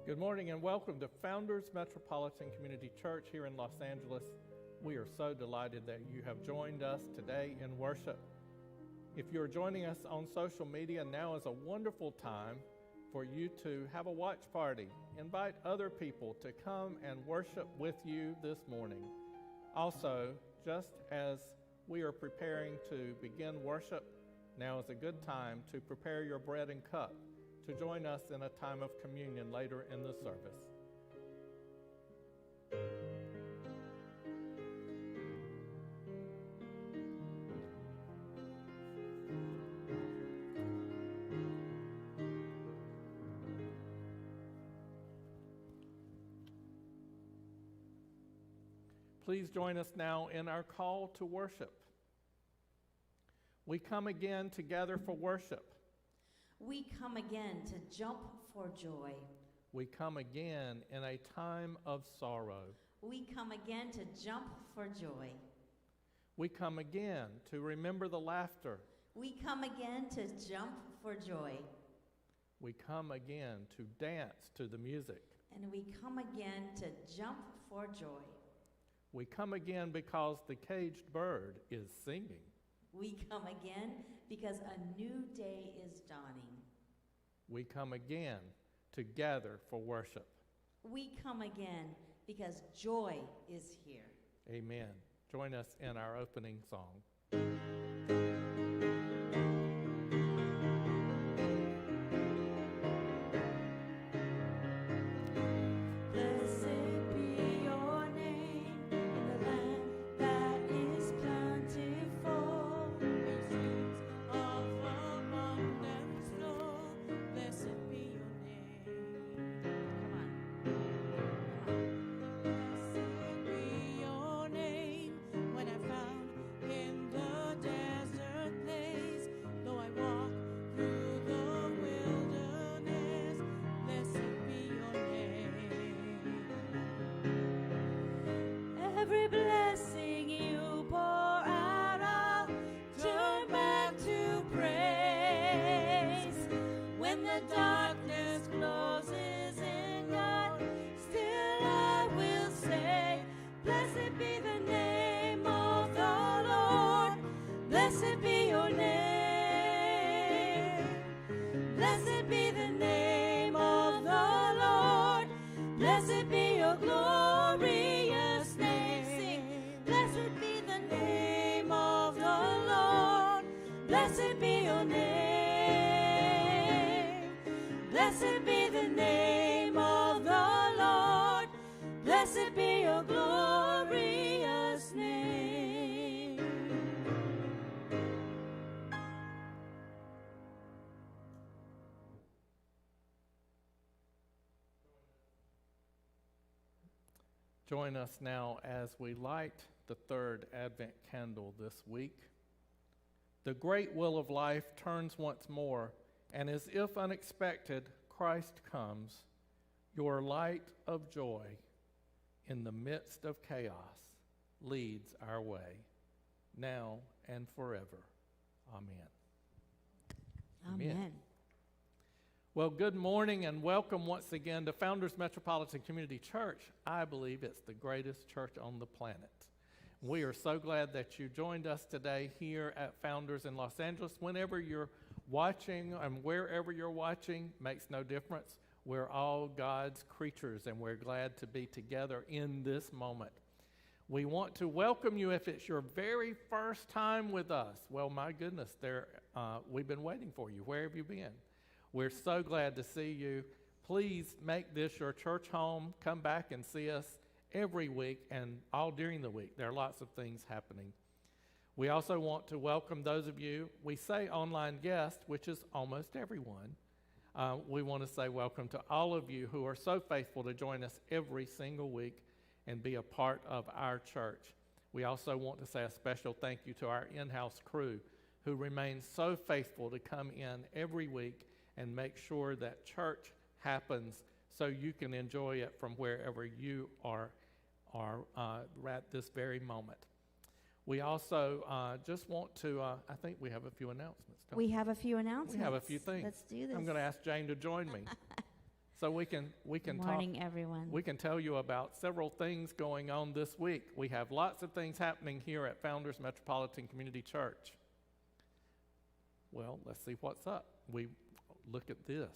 Good morning and welcome to Founders Metropolitan Community Church here in Los Angeles. We are so delighted that you have joined us today in worship. If you're joining us on social media, now is a wonderful time for you to have a watch party. Invite other people to come and worship with you this morning. Also, just as we are preparing to begin worship, now is a good time to prepare your bread and cup to join us in a time of communion later in the service. Please join us now in our call to worship. We come again together for worship. We come again to jump for joy. We come again in a time of sorrow. We come again to jump for joy. We come again to remember the laughter. We come again to jump for joy. We come again to dance to the music. And we come again to jump for joy. We come again because the caged bird is singing. We come again because a new day is dawning. We come again to gather for worship. We come again because joy is here. Amen. Join us in our opening song. Every blessing you pour out, I'll turn back to praise. When the darkness closes in, God, still I will say, blessed be the name of the Lord. Blessed be your name. Blessed be the name of the Lord. Blessed be your glorious name. Blessed be the name of the Lord. Blessed be your name. Blessed be the name of the Lord. Blessed be your glorious name. Join us now as we light the third Advent candle this week. The great wheel of life turns once more, and as if unexpected, Christ comes, your light of joy in the midst of chaos leads our way, now and forever. Amen. Amen. Well, good morning and welcome once again to Founders Metropolitan Community Church. I believe it's the greatest church on the planet. We are so glad that you joined us today here at Founders in Los Angeles. Whenever you're watching and wherever you're watching, makes no difference. We're all God's creatures and we're glad to be together in this moment. We want to welcome you if it's your very first time with us. Well, my goodness, we've been waiting for you. Where have you been? We're so glad to see you. Please make this your church home. Come back and see us every week and all during the week. There are lots of things happening. We also want to welcome those of you, we say online guests, which is almost everyone. We want to say welcome to all of you who are so faithful to join us every single week and be a part of our church. We also want to say a special thank you to our in-house crew who remain so faithful to come in every week and make sure that church happens so you can enjoy it from wherever you are at this very moment. We also just want to, I think we have a few announcements. We have a few announcements. We have a few things. Let's do this. I'm going to ask Jane to join me. So we can Good talk. morning, everyone. We can tell you about several things going on this week. We have lots of things happening here at Founders Metropolitan Community Church. Well, let's see what's up. We look at this.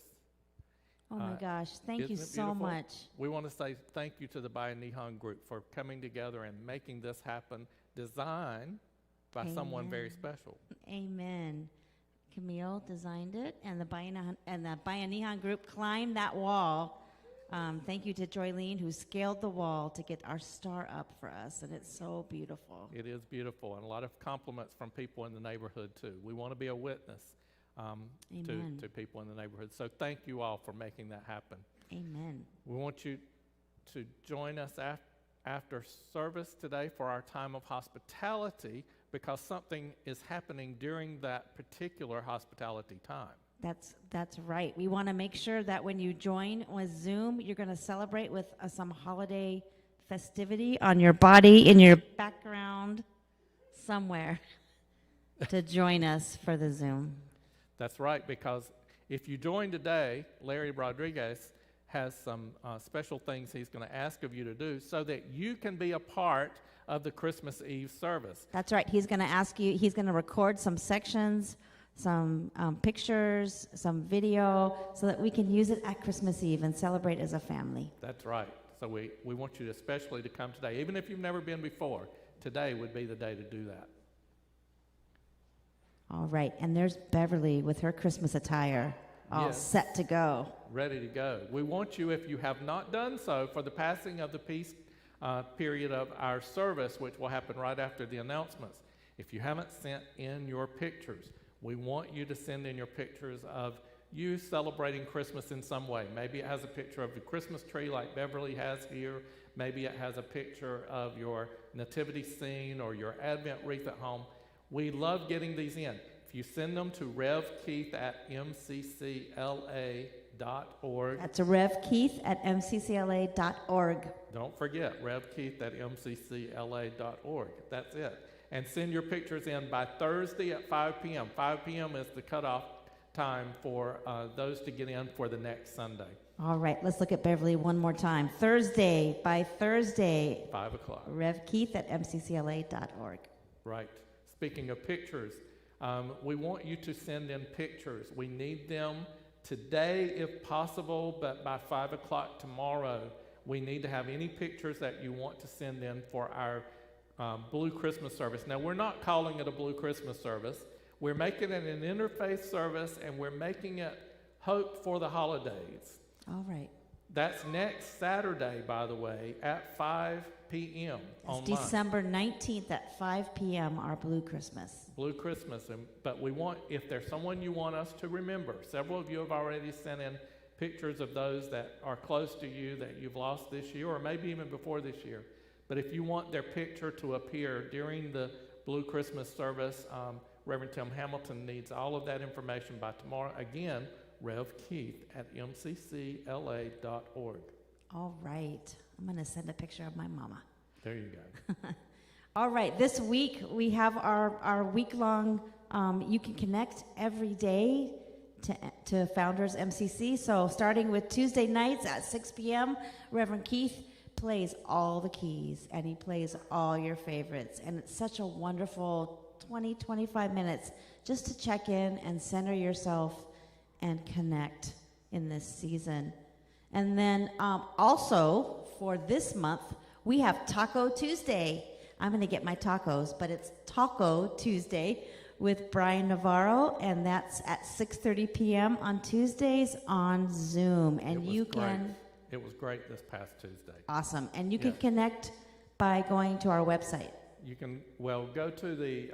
Oh my gosh, thank you Isn't it so beautiful? much. We want to say thank you to the Bayanihan group for coming together and making this happen, designed by someone very Amen. special. Amen. Camille designed it, and the Bayanihan group climbed that wall. Thank you to Joylene, who scaled the wall to get our star up for us, and it's so beautiful. It is beautiful, and a lot of compliments from people in the neighborhood, too. We want to be a witness Amen. to people in the neighborhood. So thank you all for making that happen. Amen. We want you to join us after service today for our time of hospitality, because something is happening during that particular hospitality time. That's right. We want to make sure that when you join with Zoom, you're going to celebrate with some holiday festivity on your body, in your background, somewhere, to join us for the Zoom. That's right, because if you join today, Larry Rodriguez has some special things he's going to ask of you to do so that you can be a part of the Christmas Eve service. That's right. He's going to ask you, he's going to record some sections, some pictures, some video, so that we can use it at Christmas Eve and celebrate as a family. That's right. So we want you especially to come today. Even if you've never been before, today would be the day to do that. All right. And there's Beverly with her Christmas attire, all Yes. set to go. Ready to go. We want you, if you have not done so, for the passing of the peace period of our service, which will happen right after the announcements. If you haven't sent in your pictures, we want you to send in your pictures of you celebrating Christmas in some way. Maybe it has a picture of the Christmas tree like Beverly has here. Maybe it has a picture of your nativity scene or your Advent wreath at home. We love getting these in. If you send them to revkeith@mccla.org. That's revkeith@mccla.org. Don't forget, revkeith@mccla.org. That's it. And send your pictures in by Thursday at 5 p.m. 5 p.m. is the cutoff time for those to get in for the next Sunday. All right, let's look at Beverly one more time. By Thursday, 5 o'clock. revkeith@mccla.org. Right. Speaking of pictures, we want you to send in pictures. We need them today if possible, but by 5 o'clock tomorrow, we need to have any pictures that you want to send in for our Blue Christmas service. Now, we're not calling it a Blue Christmas service. We're making it an interfaith service, and we're making it Hope for the Holidays. All right. That's next Saturday, by the way, at 5 p.m. That's online. December 19th at 5 p.m., our Blue Christmas. Blue Christmas. But we want, if there's someone you want us to remember, several of you have already sent in pictures of those that are close to you that you've lost this year, or maybe even before this year. But if you want their picture to appear during the Blue Christmas service, Reverend Tim Hamilton needs all of that information by tomorrow. Again, revkeith@mccla.org. All right. I'm going to send a picture of my mama. There you go. All right. This week, we have our week-long, you can connect every day to Founders MCC. So starting with Tuesday nights at 6 p.m., Reverend Keith plays all the keys, and he plays all your favorites. And it's such a wonderful 20-25 minutes just to check in and center yourself and connect in this season. And then also for this month, we have Taco Tuesday. I'm going to get my tacos, but it's Taco Tuesday with Brian Navarro, and that's at 6:30 p.m. on Tuesdays on Zoom. And you can... It was great this past Tuesday. Awesome. And you can Yeah. connect by going to our website. You can, go to the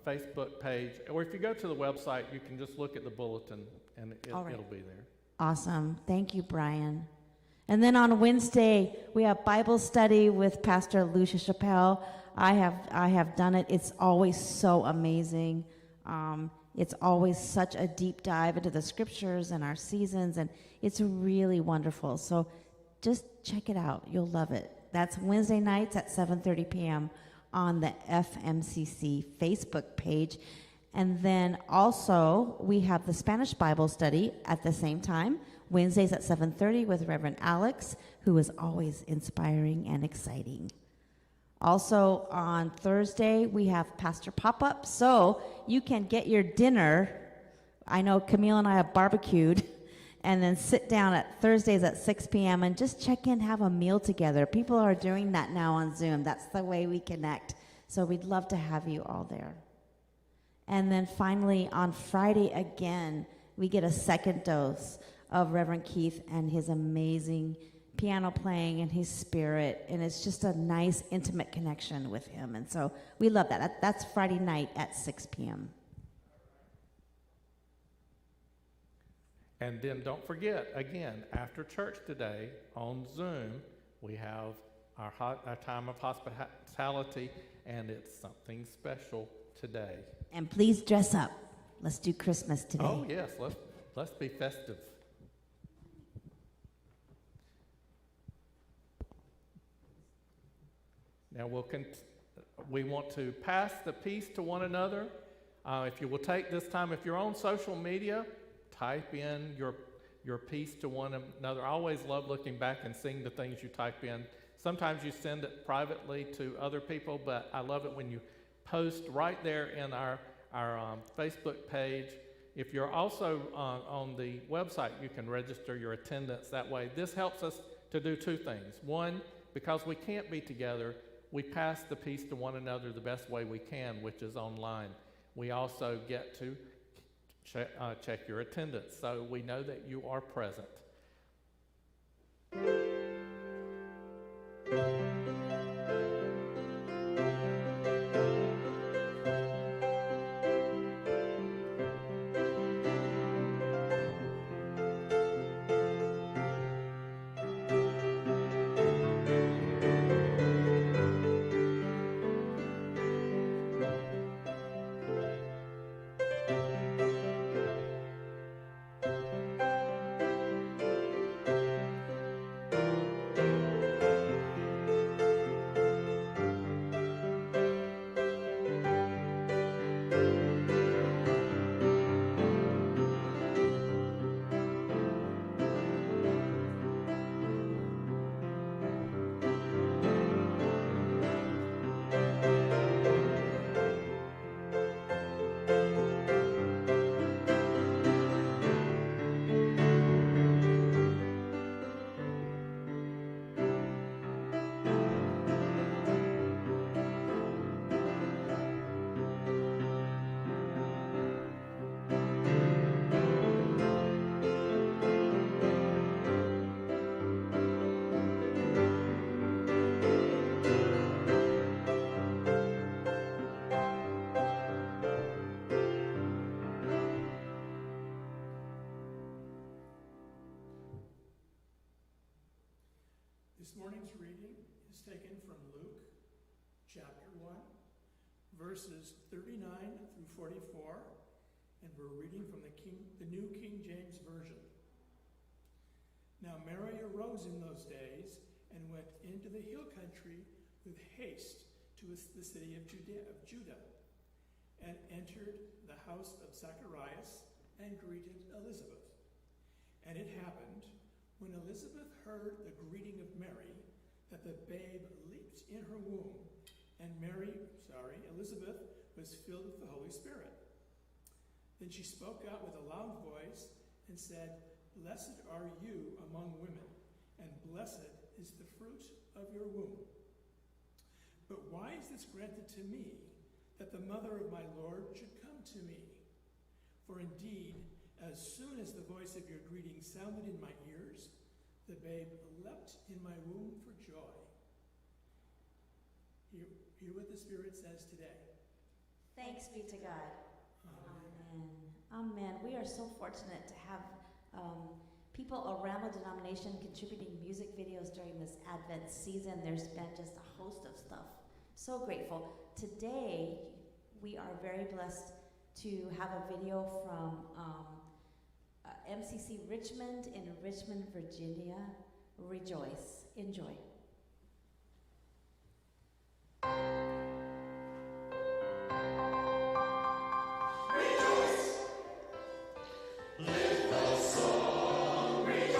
Facebook page, or if you go to the website, you can just look at the bulletin, and All right. it'll be there. Awesome. Thank you, Brian. And then on Wednesday, we have Bible study with Pastor Lucia Chappelle. I have done it. It's always so amazing. It's always such a deep dive into the scriptures and our seasons, and it's really wonderful. So just check it out. You'll love it. That's Wednesday nights at 7:30 p.m. on the FMCC Facebook page. And then also, we have the Spanish Bible study at the same time Wednesdays at 7:30 with Reverend Alex, who is always inspiring and exciting. Also on Thursday, we have Pastor Pop-Up, so you can get your dinner. I know Camille and I have barbecued, and then sit down at Thursdays at 6 p.m. and just check in, have a meal together. People are doing that now on Zoom. That's the way we connect. So we'd love to have you all there. And then finally, on Friday again, we get a second dose of Reverend Keith and his amazing piano playing and his spirit, and it's just a nice, intimate connection with him. And so we love that. That's Friday night at 6 p.m. And then don't forget, again, after church today on Zoom, we have our time of hospitality, and it's something special today. And please dress up. Let's do Christmas today. Oh, yes, let's be festive. Now we want to pass the peace to one another. If you will take this time, if you're on social media, type in your peace to one another. I always love looking back and seeing the things you type in. Sometimes you send it privately to other people, but I love it when you post right there in our Facebook page. If you're also on the website, you can register your attendance that way. This helps us to do two things. One, because we can't be together, we pass the peace to one another the best way we can, which is online. We also get to check your attendance, so we know that you are present. This morning's reading is taken from Luke chapter 1, verses 39 through 44, and we're reading from the New King James Version. Now Mary arose in those days and went into the hill country with haste to the city of Judah, and entered the house of Zacharias and greeted Elizabeth. And it happened, when Elizabeth heard the greeting of Mary, that the babe leaped in her womb, and Elizabeth was filled with the Holy Spirit. Then she spoke out with a loud voice and said, "Blessed are you among women, and blessed is the fruit of your womb. But why is this granted to me, that the mother of my Lord should come to me? For indeed, as soon as the voice of your greeting sounded in my ears, the babe leapt in my womb for joy." Hear what the Spirit says today. Thanks be to God. Amen. Amen. We are so fortunate to have people around the denomination contributing music videos during this Advent season. There's been just a host of stuff. So grateful. Today, we are very blessed to have a video from MCC Richmond in Richmond, Virginia. Rejoice. Enjoy. Rejoice! Lift the song, rejoice!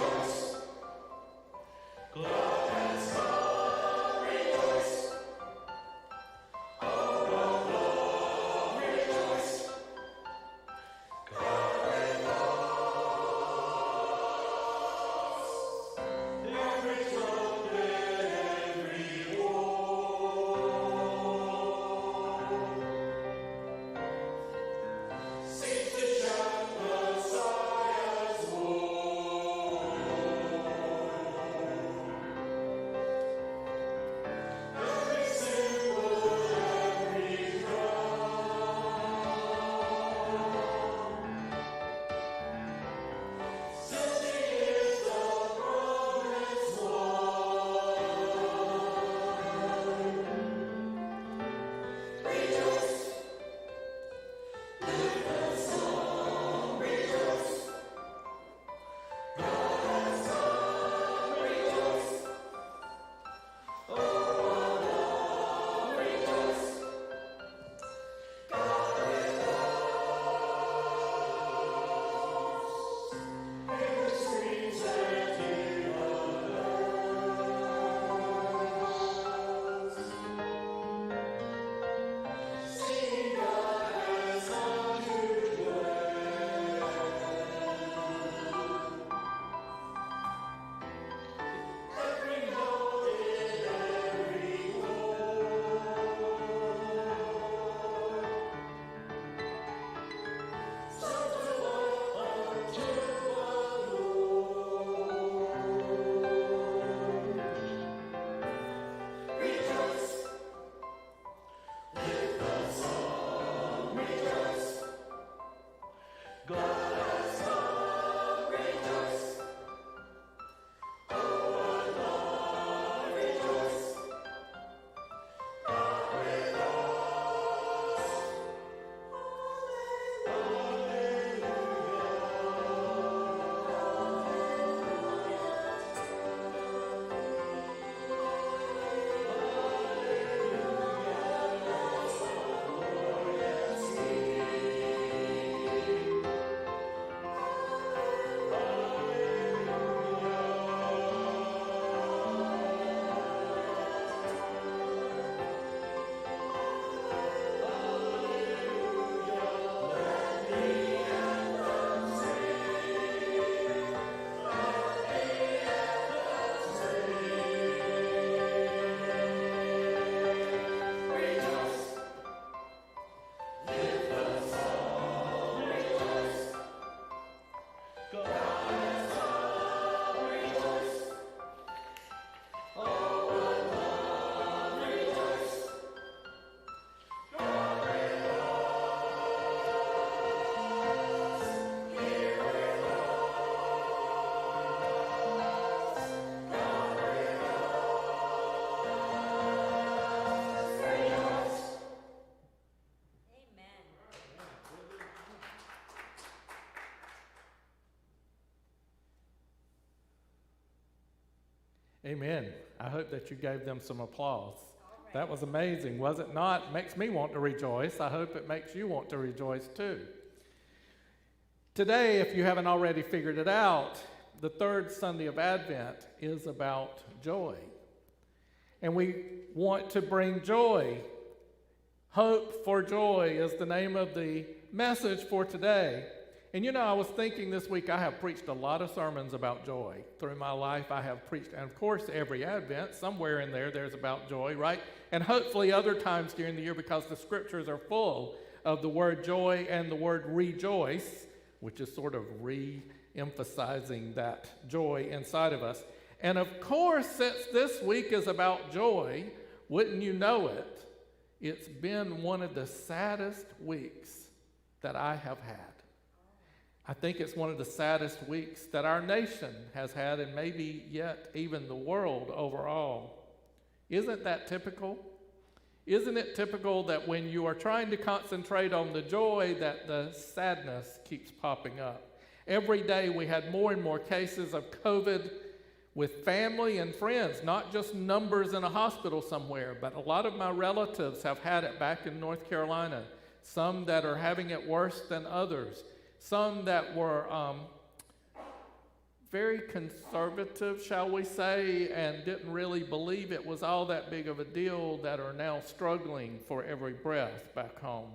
Amen. I hope that you gave them some applause. That was amazing, was it not? Makes me want to rejoice. I hope it makes you want to rejoice too. Today, if you haven't already figured it out, the third Sunday of Advent is about joy. And we want to bring joy. Hope for Joy is the name of the message for today. And you know, I was thinking this week, I have preached a lot of sermons about joy. Through my life, I have preached, and of course, every Advent, somewhere in there, there's about joy, right? And hopefully other times during the year, because the scriptures are full of the word joy and the word rejoice, which is sort of re-emphasizing that joy inside of us. And of course, since this week is about joy, wouldn't you know it, it's been one of the saddest weeks that I have had. I think it's one of the saddest weeks that our nation has had, and maybe yet even the world overall. Isn't that typical? Isn't it typical that when you are trying to concentrate on the joy, that the sadness keeps popping up? Every day we had more and more cases of COVID with family and friends, not just numbers in a hospital somewhere, but a lot of my relatives have had it back in North Carolina, some that are having it worse than others. Some that were very conservative, shall we say, and didn't really believe it was all that big of a deal, that are now struggling for every breath back home.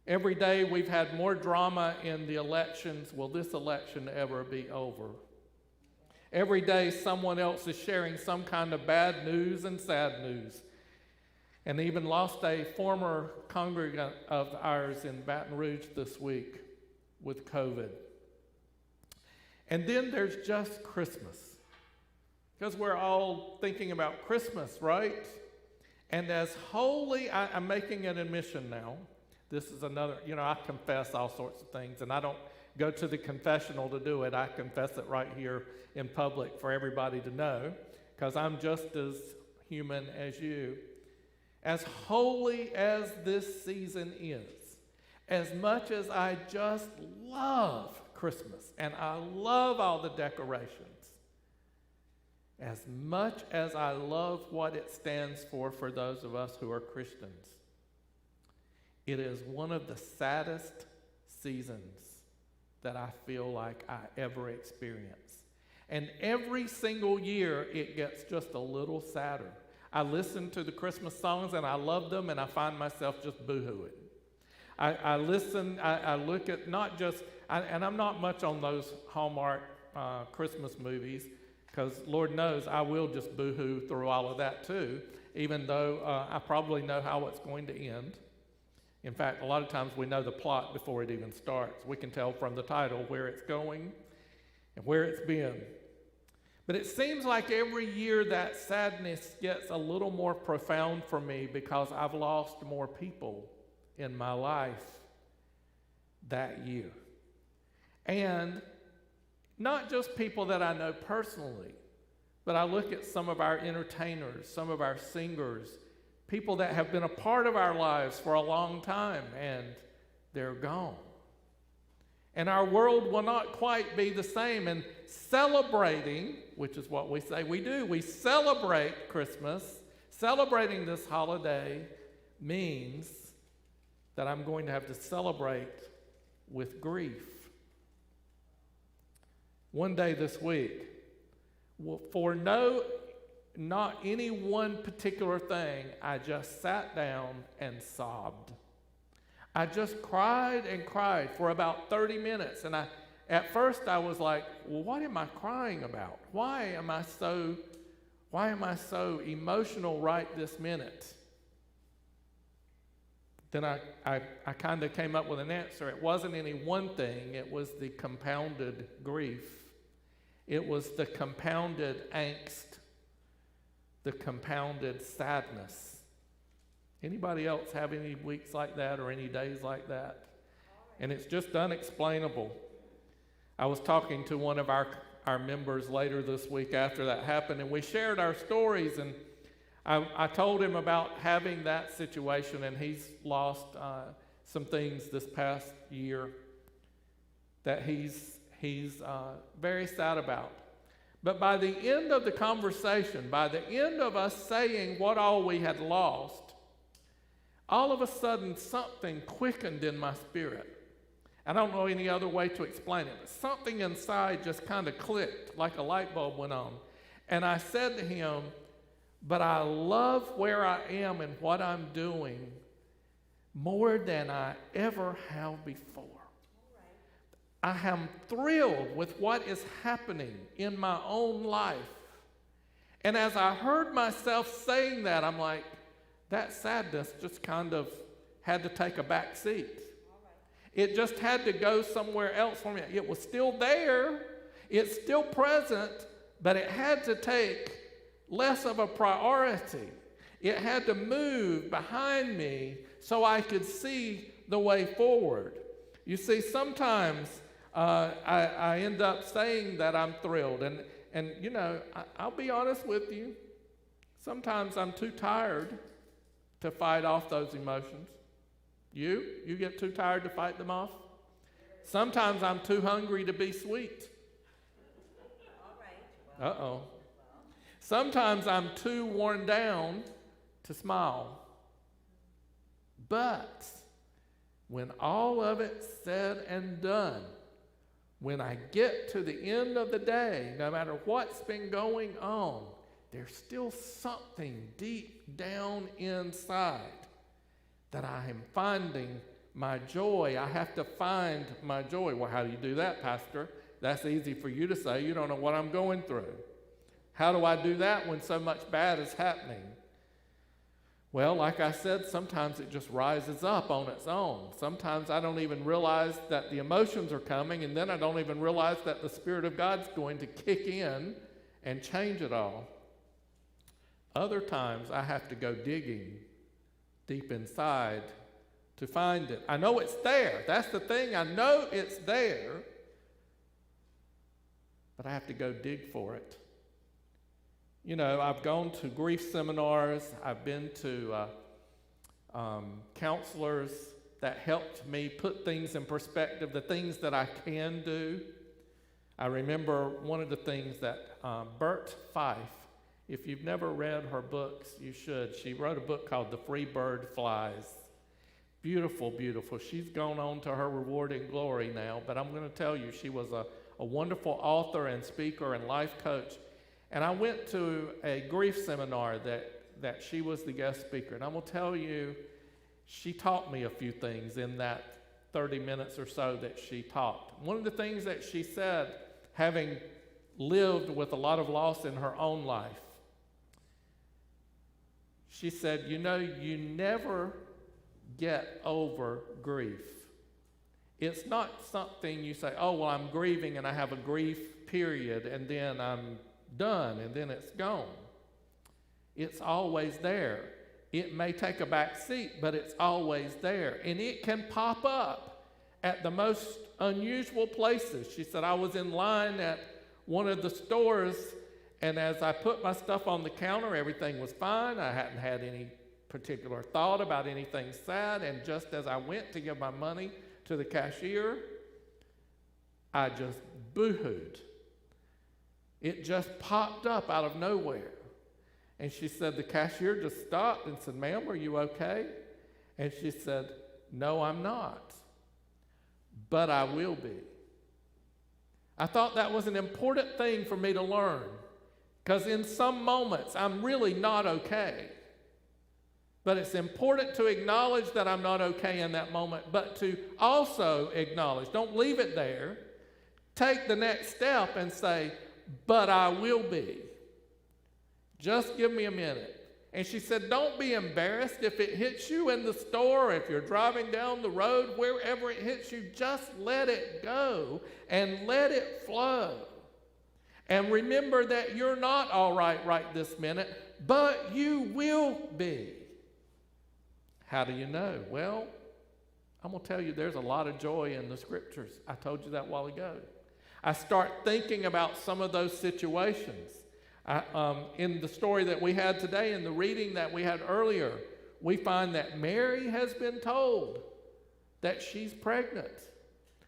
Every day we've had more drama in the elections. Will this election ever be over? Every day someone else is sharing some kind of bad news and sad news. And even lost a former congregant of ours in Baton Rouge this week with COVID. And then there's just Christmas, because we're all thinking about Christmas, right? And as holy, I'm making an admission now. This is another, I confess all sorts of things, and I don't go to the confessional to do it. I confess it right here in public for everybody to know, because I'm just as human as you. As holy as this season is, as much as I just love Christmas and I love all the decorations, as much as I love what it stands for those of us who are Christians, it is one of the saddest seasons that I feel like I ever experienced. And every single year it gets just a little sadder. I listen to the Christmas songs and I love them, and I find myself just boo-hooing. I listen, I look at not just, and I'm not much on those Hallmark Christmas movies, because Lord knows I will just boo-hoo through all of that too, even though I probably know how it's going to end. In fact, a lot of times we know the plot before it even starts. We can tell from the title where it's going and where it's been. But it seems like every year that sadness gets a little more profound for me, because I've lost more people in my life that year. And not just people that I know personally, but I look at some of our entertainers, some of our singers, people that have been a part of our lives for a long time, and they're gone. And our world will not quite be the same. And celebrating, which is what we say we do, we celebrate Christmas. Celebrating this holiday means that I'm going to have to celebrate with grief. One day this week, for not any one particular thing, I just sat down and sobbed. I just cried and cried for about 30 minutes. And at first I was like, well, what am I crying about? Why am I so emotional right this minute? then I kind of came up with an answer. It wasn't any one thing. It was the compounded grief. It was the compounded angst, the compounded sadness. Anybody else have any weeks like that or any days like that? And it's just unexplainable. I was talking to one of our members later this week after that happened, and we shared our stories, and I told him about having that situation, and he's lost some things this past year that he's very sad about. But by the end of the conversation, by the end of us saying what all we had lost, all of a sudden something quickened in my spirit. I don't know any other way to explain it, but something inside just kind of clicked like a light bulb went on. And I said to him, but I love where I am and what I'm doing more than I ever have before. I am thrilled with what is happening in my own life. And as I heard myself saying that, I'm like, that sadness just kind of had to take a back seat. It just had to go somewhere else for me. It was still there. It's still present, but it had to take less of a priority. It had to move behind me so I could see the way forward. You see, sometimes I end up saying that I'm thrilled. And you know, I'll be honest with you. Sometimes I'm too tired to fight off those emotions. You get too tired to fight them off? Sometimes I'm too hungry to be sweet. Uh-oh. Sometimes I'm too worn down to smile. But when all of it's said and done, when I get to the end of the day, no matter what's been going on, there's still something deep down inside that I am finding my joy. I have to find my joy. Well, how do you do that, Pastor? That's easy for you to say. You don't know what I'm going through. How do I do that when so much bad is happening? Well, like I said, sometimes it just rises up on its own. Sometimes I don't even realize that the emotions are coming, and then I don't even realize that the Spirit of God's going to kick in and change it all. Other times I have to go digging deep inside to find it. I know it's there. That's the thing. I know it's there, but I have to go dig for it. You know, I've gone to grief seminars. I've been to counselors that helped me put things in perspective, the things that I can do. I remember one of the things that Bert Fife, if you've never read her books, you should. She wrote a book called The Free Bird Flies. Beautiful, beautiful. She's gone on to her reward and glory now, but I'm going to tell you, she was a wonderful author and speaker and life coach. And I went to a grief seminar that she was the guest speaker. And I'm going to tell you, she taught me a few things in that 30 minutes or so that she talked. One of the things that she said, having lived with a lot of loss in her own life, she said, you know, you never get over grief. It's not something you say, oh, well, I'm grieving and I have a grief period and then I'm done and then it's gone. It's always there. It may take a back seat, but it's always there. And it can pop up at the most unusual places. She said, I was in line at one of the stores, and as I put my stuff on the counter, everything was fine. I hadn't had any particular thought about anything sad, and just as I went to give my money to the cashier, I just boo-hooed. It just popped up out of nowhere. And she said, the cashier just stopped and said, ma'am, are you okay? And she said, no, I'm not, but I will be. I thought that was an important thing for me to learn, because in some moments I'm really not okay. But it's important to acknowledge that I'm not okay in that moment, but to also acknowledge, don't leave it there. Take the next step and say, but I will be. Just give me a minute. And she said, don't be embarrassed if it hits you in the store, if you're driving down the road, wherever it hits you, just let it go and let it flow. And remember that you're not all right this minute, but you will be. How do you know? Well, I'm going to tell you there's a lot of joy in the scriptures. I told you that a while ago. I start thinking about some of those situations. In the story that we had today, in the reading that we had earlier, we find that Mary has been told that she's pregnant.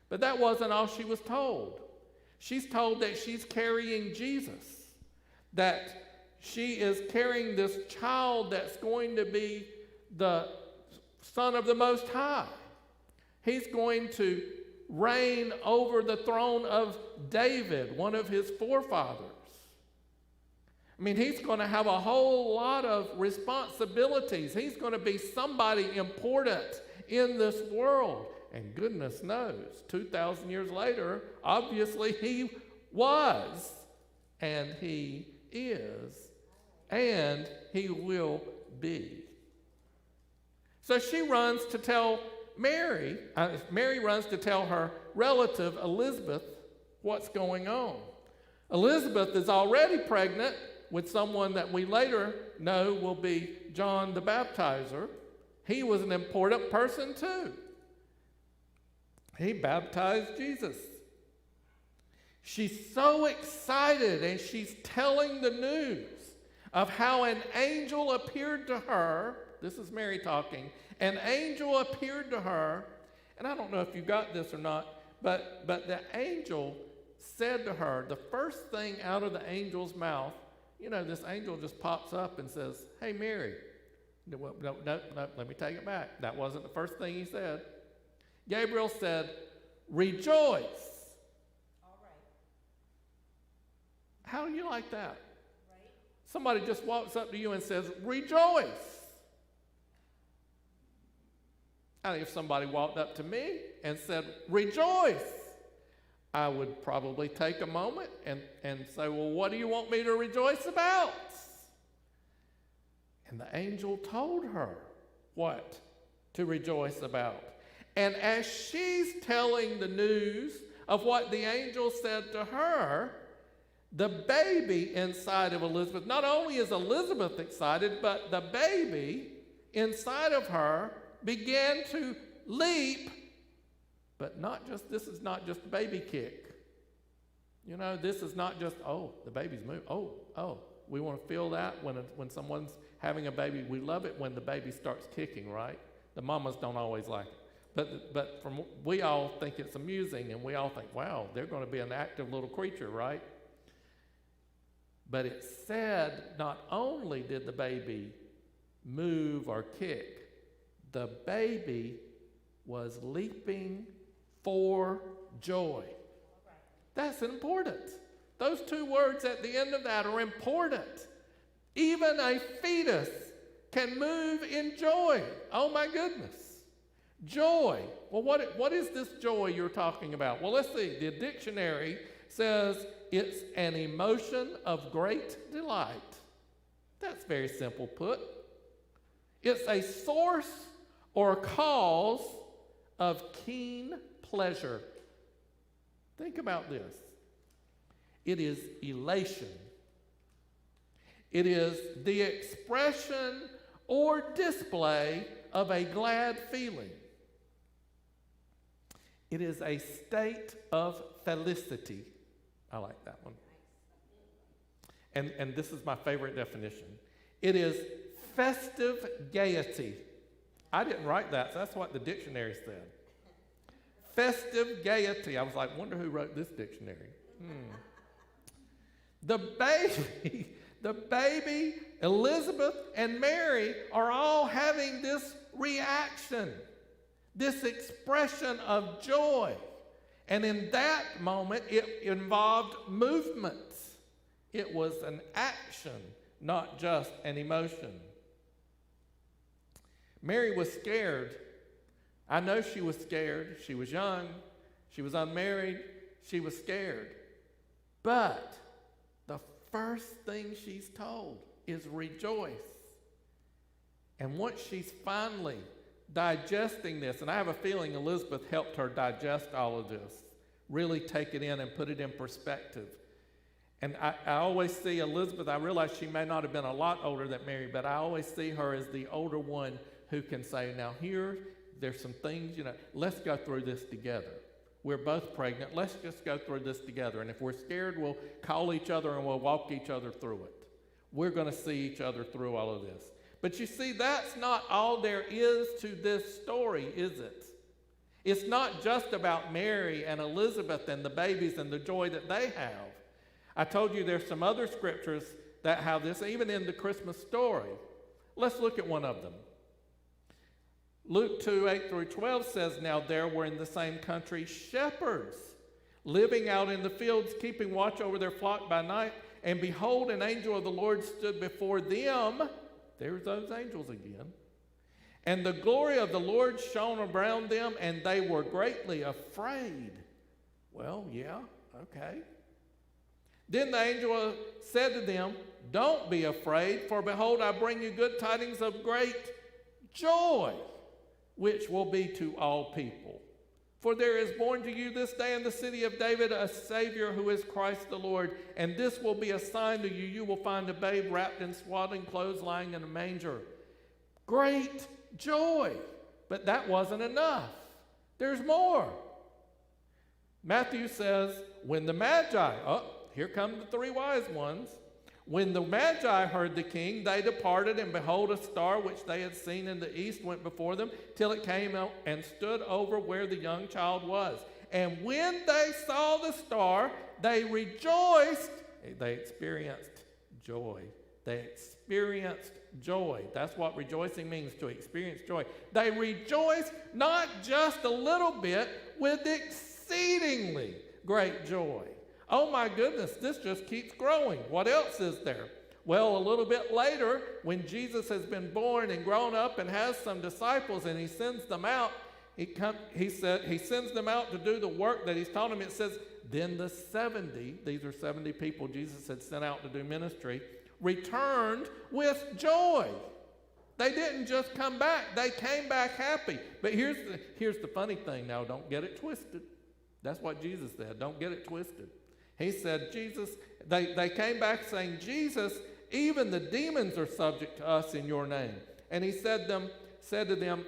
But that wasn't all she was told. She's told that she's carrying Jesus, that she is carrying this child that's going to be the Son of the Most High. He's going to reign over the throne of David, one of his forefathers. I mean, he's going to have a whole lot of responsibilities. He's going to be somebody important in this world. And goodness knows, 2,000 years later, obviously he was, and he is, and he will be. So she runs to tell Mary runs to tell her relative Elizabeth what's going on. Elizabeth is already pregnant with someone that we later know will be John the Baptizer. He was an important person too. He baptized Jesus. She's so excited, and she's telling the news of how an angel appeared to her. This is Mary talking. An angel appeared to her, and I don't know if you got this or not, but the angel said to her, the first thing out of the angel's mouth, you know, this angel just pops up and says, hey, Mary. No, let me take it back. That wasn't the first thing he said. Gabriel said, rejoice. All right. How do you like that? Right. Somebody just walks up to you and says, rejoice. I think if somebody walked up to me and said, rejoice, I would probably take a moment and say, well, what do you want me to rejoice about? And the angel told her what to rejoice about. And as she's telling the news of what the angel said to her, the baby inside of Elizabeth, not only is Elizabeth excited, but the baby inside of her began to leap. But this is not just a baby kick. You know, this is not just, oh, the baby's moving. Oh, we want to feel that when someone's having a baby. We love it when the baby starts kicking, right? The mamas don't always like it. But we all think it's amusing, and we all think, wow, they're going to be an active little creature, right? But it said not only did the baby move or kick, the baby was leaping for joy. That's important. Those two words at the end of that are important. Even a fetus can move in joy. Oh my goodness. Joy. Well, what is this joy you're talking about? Well, let's see. The dictionary says it's an emotion of great delight. That's very simple put. It's a source or cause of keen pleasure. Think about this. It is elation. It is the expression or display of a glad feeling. It is a state of felicity. I like that one. And this is my favorite definition. It is festive gaiety. I didn't write that, so that's what the dictionary said. Festive gaiety. I was like, wonder who wrote this dictionary. The baby, Elizabeth and Mary are all having this reaction, this expression of joy. And in that moment, it involved movement. It was an action, not just an emotion. Mary was scared. I know she was scared. She was young. She was unmarried. She was scared. But the first thing she's told is rejoice. And once she's finally digesting this, and I have a feeling Elizabeth helped her digest all of this, really take it in and put it in perspective. And I always see Elizabeth, I realize she may not have been a lot older than Mary, but I always see her as the older one who can say, now here, there's some things, let's go through this together. We're both pregnant. Let's just go through this together. And if we're scared, we'll call each other and we'll walk each other through it. We're going to see each other through all of this. But you see, that's not all there is to this story, is it? It's not just about Mary and Elizabeth and the babies and the joy that they have. I told you there's some other scriptures that have this, even in the Christmas story. Let's look at one of them. Luke 2:8-12 says, now there were in the same country shepherds living out in the fields, keeping watch over their flock by night. And behold, an angel of the Lord stood before them. There's those angels again. And the glory of the Lord shone around them, and they were greatly afraid. Well, yeah, okay. Then the angel said to them, don't be afraid, for behold, I bring you good tidings of great joy, which will be to all people. For there is born to you this day in the city of David a Savior who is Christ the Lord. And this will be a sign to you. You will find a babe wrapped in swaddling clothes lying in a manger. Great joy. But that wasn't enough. There's more. Matthew says, when the Magi, here come the three wise ones. When the Magi heard the king, they departed, and behold, a star which they had seen in the east went before them, till it came out and stood over where the young child was. And when they saw the star, they rejoiced. They experienced joy. They experienced joy. That's what rejoicing means, to experience joy. They rejoiced not just a little bit, with exceedingly great joy. Oh my goodness, this just keeps growing. What else is there? Well, a little bit later, when Jesus has been born and grown up and has some disciples and he sends them out, he sends them out to do the work that he's taught them. It says, then the 70, these are 70 people Jesus had sent out to do ministry, returned with joy. They didn't just come back, they came back happy. But here's the funny thing now, don't get it twisted. That's what Jesus said, don't get it twisted. He said, Jesus, they came back saying, Jesus, even the demons are subject to us in your name. And he said to them,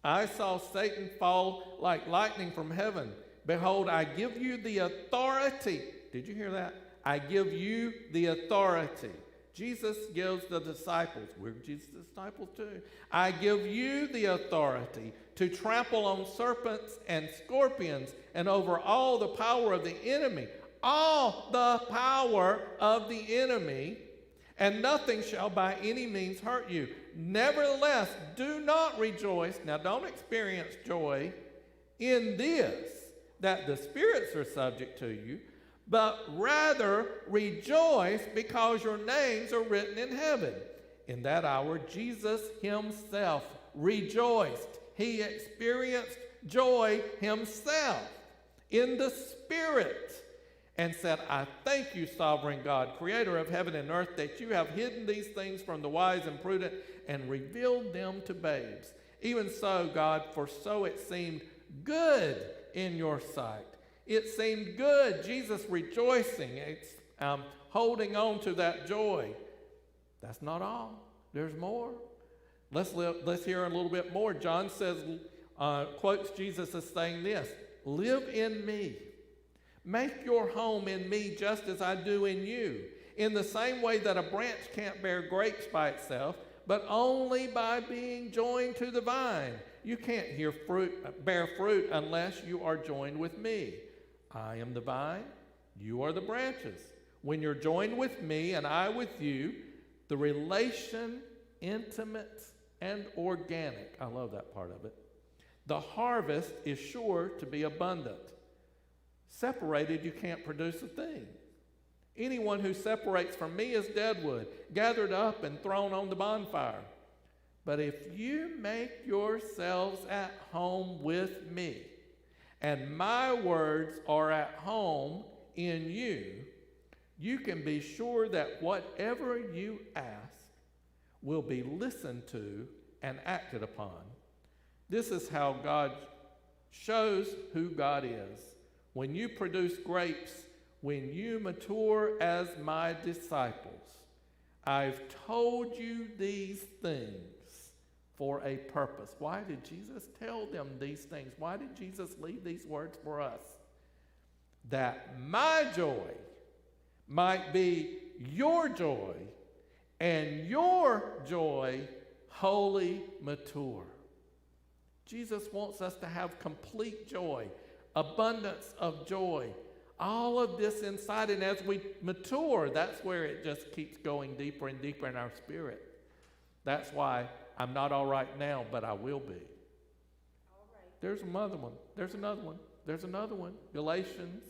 I saw Satan fall like lightning from heaven. Behold, I give you the authority. Did you hear that? I give you the authority. Jesus gives the disciples. We're Jesus' disciples too. I give you the authority to trample on serpents and scorpions and over all the power of the enemy. All the power of the enemy, and nothing shall by any means hurt you. Nevertheless, do not rejoice. Now, don't experience joy in this, that the spirits are subject to you, but rather rejoice because your names are written in heaven. In that hour, Jesus himself rejoiced. He experienced joy himself in the Spirit, and said, I thank you, sovereign God, creator of heaven and earth, that you have hidden these things from the wise and prudent and revealed them to babes. Even so, God, for so it seemed good in your sight. It seemed good, Jesus rejoicing, holding on to that joy. That's not all. There's more. Let's hear a little bit more. John says, quotes Jesus as saying this, live in me. Make your home in me just as I do in you. In the same way that a branch can't bear grapes by itself, but only by being joined to the vine. You can't bear fruit unless you are joined with me. I am the vine, you are the branches. When you're joined with me and I with you, the relation, intimate and organic. I love that part of it. The harvest is sure to be abundant. Separated, you can't produce a thing. Anyone who separates from me is dead wood, gathered up and thrown on the bonfire. But if you make yourselves at home with me, and my words are at home in you, you can be sure that whatever you ask will be listened to and acted upon. This is how God shows who God is. When you produce grapes, when you mature as my disciples, I've told you these things for a purpose. Why did Jesus tell them these things? Why did Jesus leave these words for us? That my joy might be your joy, and your joy wholly mature. Jesus wants us to have complete joy, abundance of joy, all of this inside. And as we mature, that's where it just keeps going deeper and deeper in our spirit. That's why I'm not all right now, but I will be. There's another one. There's another one. There's another one. Galatians.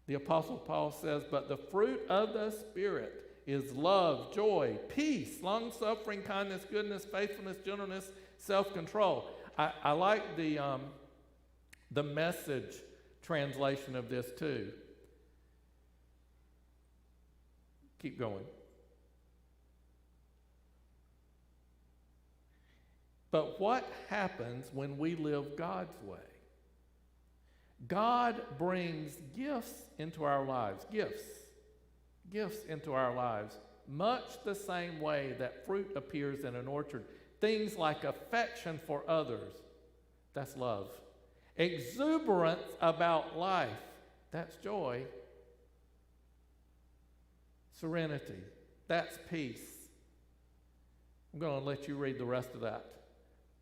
The Apostle Paul says, but the fruit of the Spirit is love, joy, peace, long-suffering, kindness, goodness, faithfulness, gentleness, self-control. I like the Message translation of this too. Keep going. But what happens when we live God's way? God brings gifts into our lives, gifts into our lives, much the same way that fruit appears in an orchard. Things like affection for others, that's love. Exuberance about life, that's joy. Serenity, that's peace. I'm going to let you read the rest of that.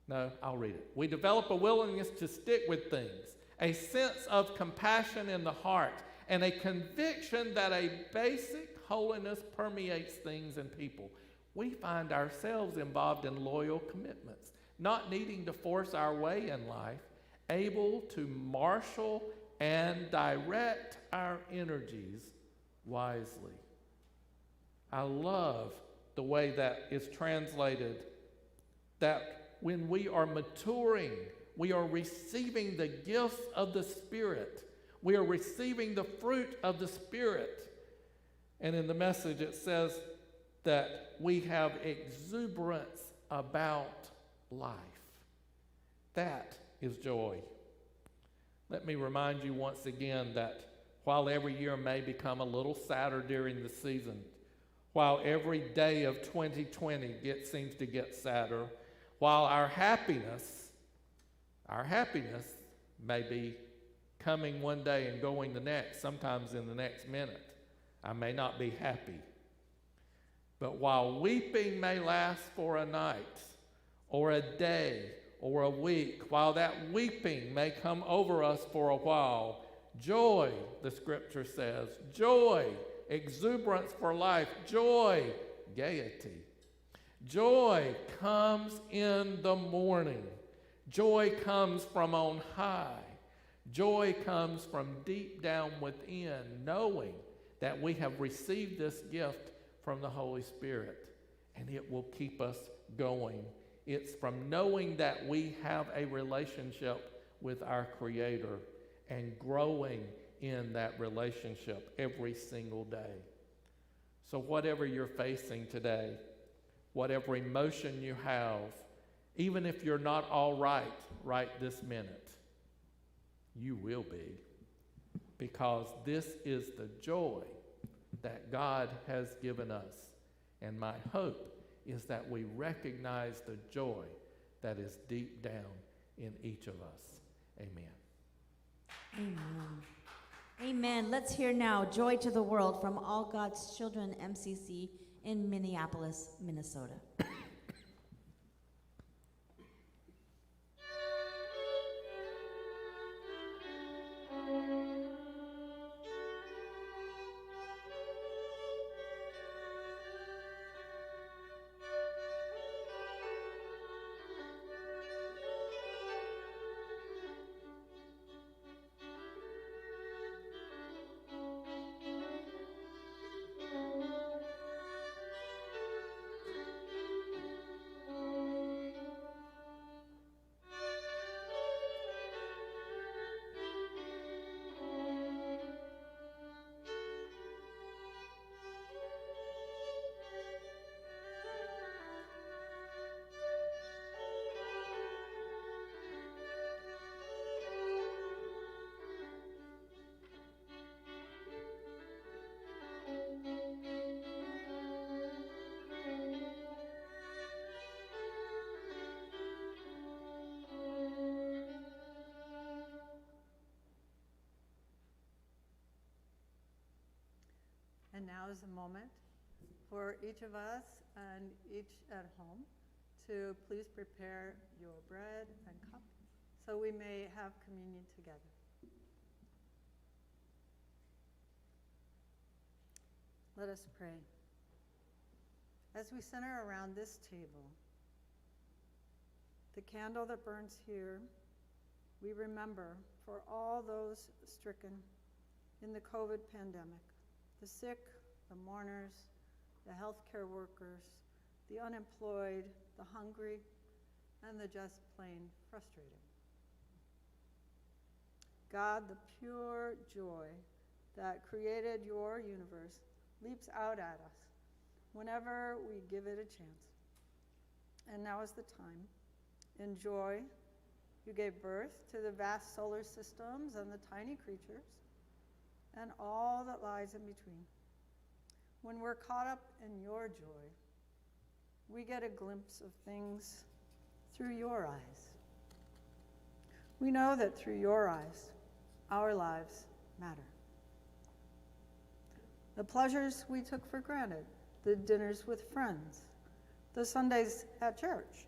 No, I'll read it. We develop a willingness to stick with things, a sense of compassion in the heart, and a conviction that a basic holiness permeates things and people. We find ourselves involved in loyal commitments, not needing to force our way in life, able to marshal and direct our energies wisely. I love the way that is translated, that when we are maturing, we are receiving the gifts of the Spirit. We are receiving the fruit of the Spirit. And in the Message it says that we have exuberance about life. That is joy. Let me remind you once again that while every year may become a little sadder during the season, while every day of 2020 seems to get sadder, while our happiness may be coming one day and going the next, sometimes in the next minute, I may not be happy. But while weeping may last for a night, or a day, or a week, while that weeping may come over us for a while, joy, the scripture says, joy, exuberance for life, joy, gaiety. Joy comes in the morning. Joy comes from on high. Joy comes from deep down within, knowing that we have received this gift from the Holy Spirit, and it will keep us going. It's from knowing that we have a relationship with our Creator and growing in that relationship every single day. So whatever you're facing today, whatever emotion you have, even if you're not all right this minute, you will be, because this is the joy that God has given us. And my hope is that we recognize the joy that is deep down in each of us. Amen. Amen. Amen. Let's hear now Joy to the World from All God's Children MCC in Minneapolis, Minnesota. and now is the moment for each of us and each at home to please prepare your bread and cup so we may have communion together. Let us pray. As we center around this table, the candle that burns here, we remember for all those stricken in the COVID pandemic, the sick, the mourners, the healthcare workers, the unemployed, the hungry, and the just plain frustrated. God, the pure joy that created your universe leaps out at us whenever we give it a chance. And now is the time. In joy, you gave birth to the vast solar systems and the tiny creatures and all that lies in between. When we're caught up in your joy, we get a glimpse of things through your eyes. We know that through your eyes, our lives matter. The pleasures we took for granted, the dinners with friends, the Sundays at church,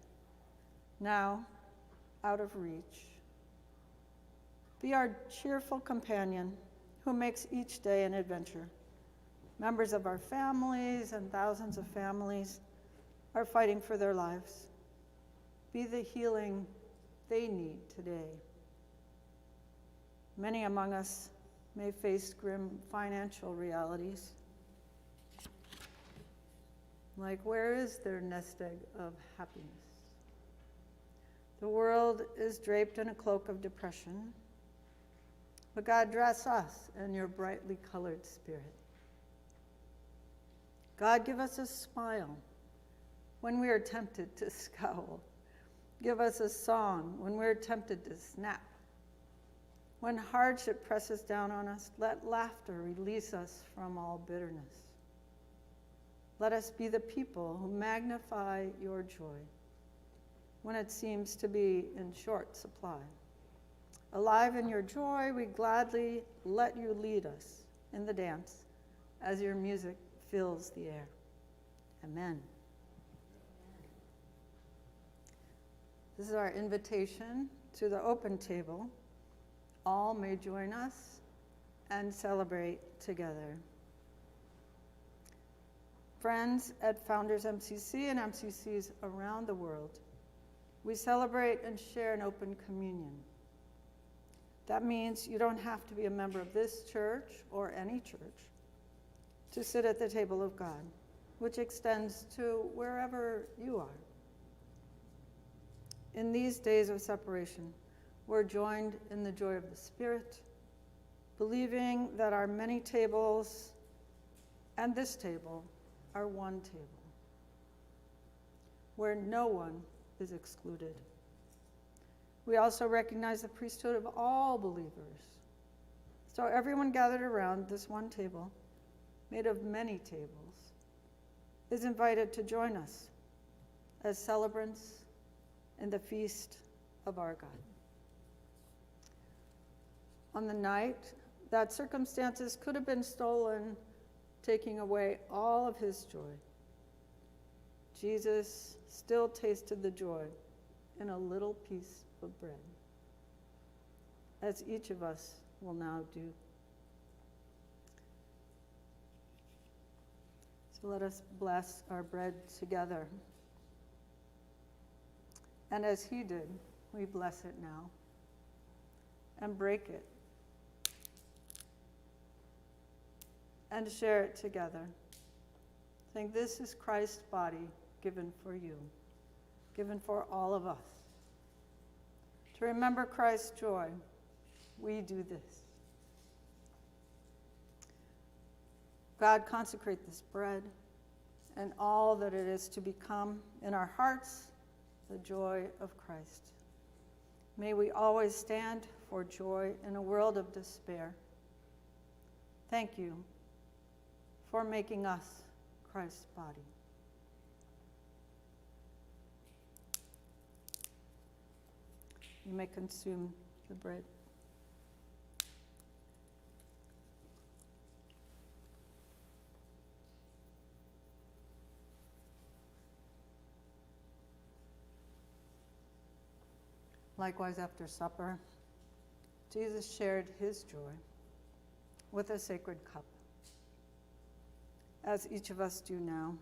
now out of reach. Be our cheerful companion who makes each day an adventure. Members of our families and thousands of families are fighting for their lives. Be the healing they need today. Many among us may face grim financial realities, like where is their nest egg of happiness? The world is draped in a cloak of depression, but God, dress us in your brightly colored spirit. God, give us a smile when we are tempted to scowl. Give us a song when we're tempted to snap. When hardship presses down on us, let laughter release us from all bitterness. Let us be the people who magnify your joy when it seems to be in short supply. Alive in your joy, we gladly let you lead us in the dance as your music fills the air. Amen. This is our invitation to the open table. All may join us and celebrate together. Friends at Founders MCC and MCCs around the world, we celebrate and share an open communion. That means you don't have to be a member of this church or any church to sit at the table of God, which extends to wherever you are. In these days of separation, we're joined in the joy of the Spirit, believing that our many tables and this table are one table, where no one is excluded. We also recognize the priesthood of all believers. So everyone gathered around this one table, made of many tables, is invited to join us as celebrants in the feast of our God. On the night that circumstances could have been stolen, taking away all of his joy, Jesus still tasted the joy in a little piece of bread, as each of us will now do. So let us bless our bread together. And as he did, we bless it now and break it and share it together, saying, this is Christ's body given for you, given for all of us. To remember Christ's joy, we do this. God, consecrate this bread and all that it is to become in our hearts the joy of Christ. May we always stand for joy in a world of despair. Thank you for making us Christ's body. You may consume the bread. Likewise, after supper, Jesus shared his joy with a sacred cup, as each of us do now.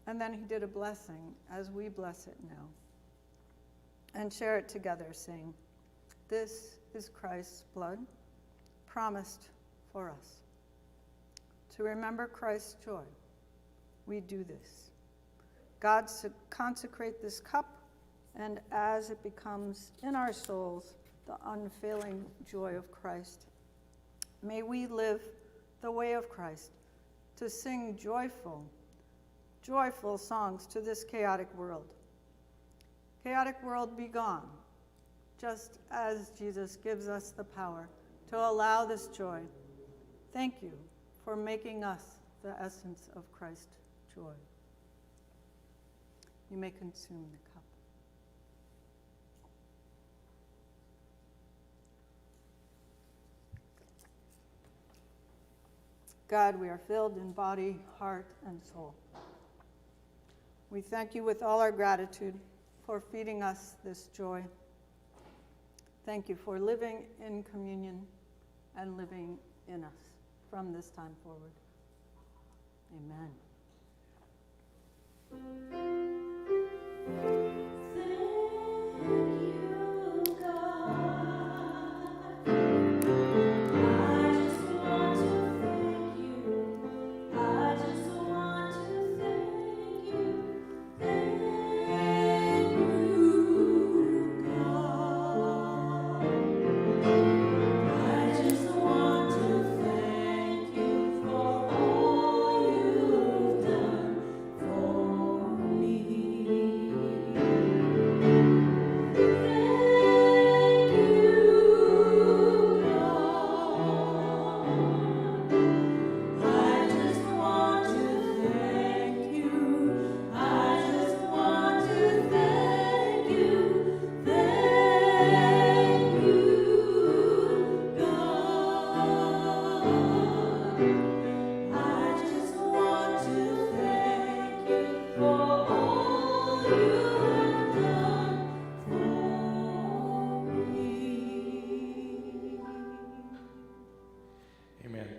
And then he did a blessing as we bless it now, and share it together, saying, "This is Christ's blood, promised for us." To remember Christ's joy, we do this. God, consecrate this cup, and as it becomes in our souls the unfailing joy of Christ, may we live the way of Christ, to sing joyful songs to this chaotic world. Chaotic world, be gone, just as Jesus gives us the power to allow this joy. Thank you for making us the essence of Christ's joy. You may consume the cup. God, we are filled in body, heart, and soul. We thank you with all our gratitude for feeding us this joy. Thank you for living in communion and living in us from this time forward. Amen.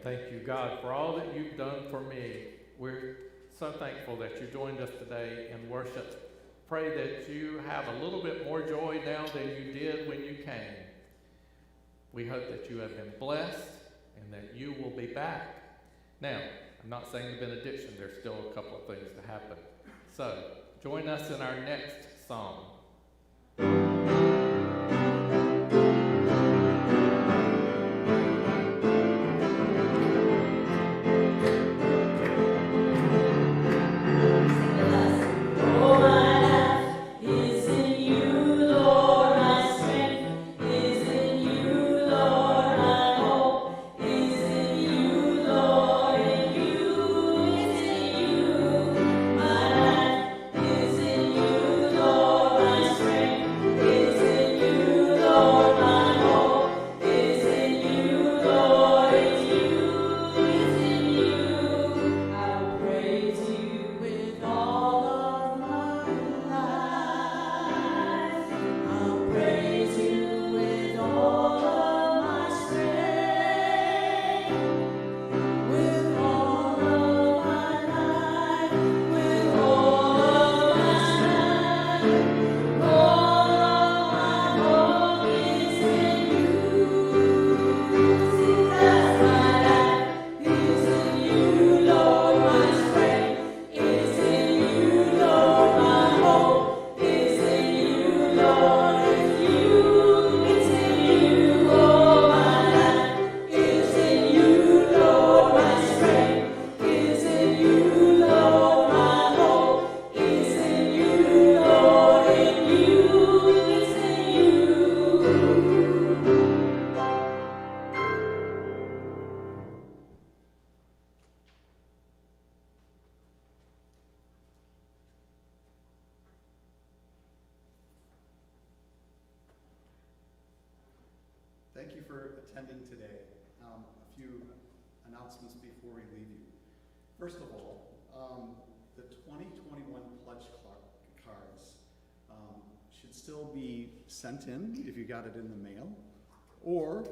Thank you, God, for all that you've done for me. We're so thankful that you joined us today in worship. Pray that you have a little bit more joy now than you did when you came. We hope that you have been blessed and that you will be back. Now, I'm not saying the benediction. There's still a couple of things to happen. So, join us in our next song. Thank you for attending today. A few announcements before we leave you. First of all, the 2021 pledge cards should still be sent in if you got it in the mail, or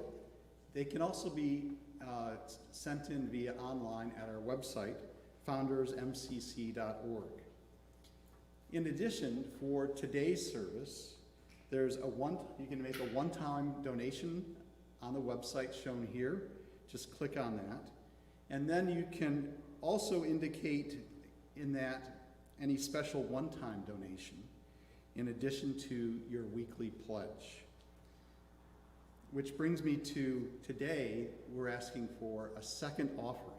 they can also be sent in via online at our website, foundersmcc.org. In addition, for today's service, you can make a one-time donation on the website shown here. Just click on that. And then you can also indicate in that any special one-time donation in addition to your weekly pledge. Which brings me to today, we're asking for a second offering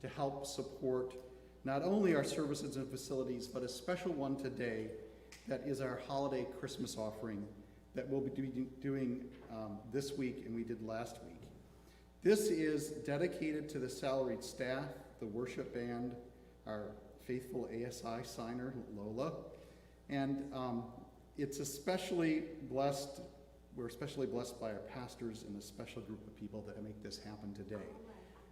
to help support not only our services and facilities, but a special one today that is our holiday Christmas offering that we'll be doing this week and we did last week. This is dedicated to the salaried staff, the worship band, our faithful ASI signer, Lola, and it's especially blessed. We're especially blessed by our pastors and a special group of people that make this happen today.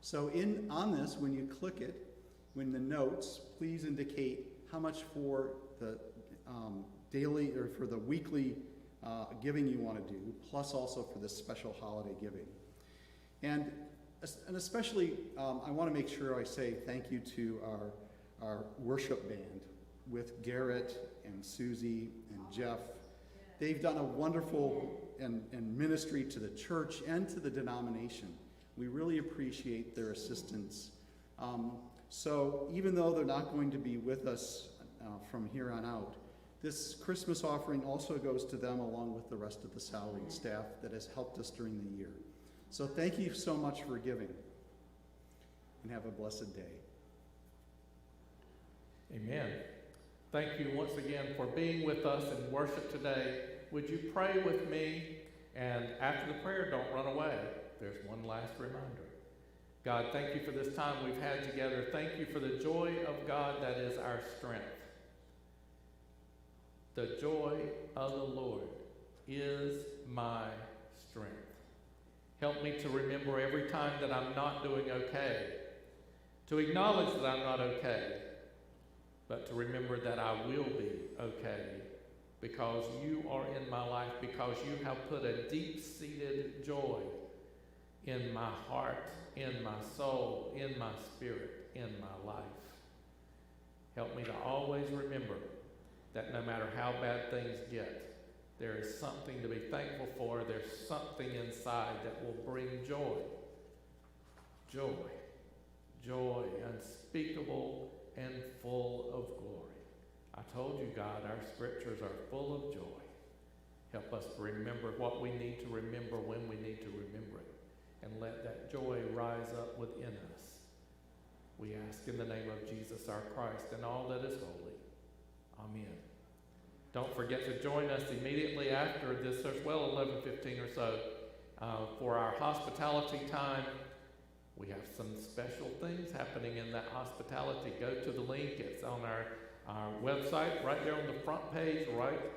So on this, when you click it, when the notes, please indicate how much for the daily or for the weekly giving you want to do, plus also for this special holiday giving. And especially, I want to make sure I say thank you to our worship band with Garrett and Susie and Jeff. They've done a wonderful and ministry to the church and to the denomination. We really appreciate their assistance. So even though they're not going to be with us from here on out, this Christmas offering also goes to them along with the rest of the salaried staff that has helped us during the year. So thank you so much for giving, and have a blessed day. Amen. Thank you once again for being with us in worship today. Would you pray with me? And after the prayer, don't run away. There's one last reminder. God, thank you for this time we've had together. Thank you for the joy of God that is our strength. The joy of the Lord is my strength. Help me to remember every time that I'm not doing okay, to acknowledge that I'm not okay, but to remember that I will be okay because you are in my life, because you have put a deep-seated joy in my heart, in my soul, in my spirit, in my life. Help me to always remember that no matter how bad things get, there is something to be thankful for. There's something inside that will bring joy. Joy. Joy unspeakable and full of glory. I told you, God, our scriptures are full of joy. Help us to remember what we need to remember when we need to remember it. And let that joy rise up within us. We ask in the name of Jesus our Christ and all that is holy. Amen. Don't forget to join us immediately after this, as well, 11:15 or so, for our hospitality time. We have some special things happening in that hospitality. Go to the link. It's on our website, right there on the front page,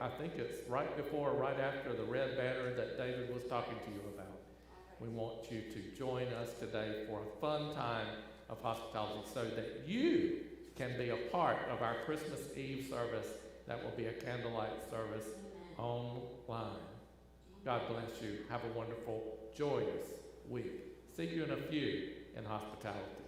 I think it's right before or right after the red banner that David was talking to you about. We want you to join us today for a fun time of hospitality so that you can be a part of our Christmas Eve service. That will be a candlelight service online. God bless you. Have a wonderful, joyous week. See you in a few in hospitality.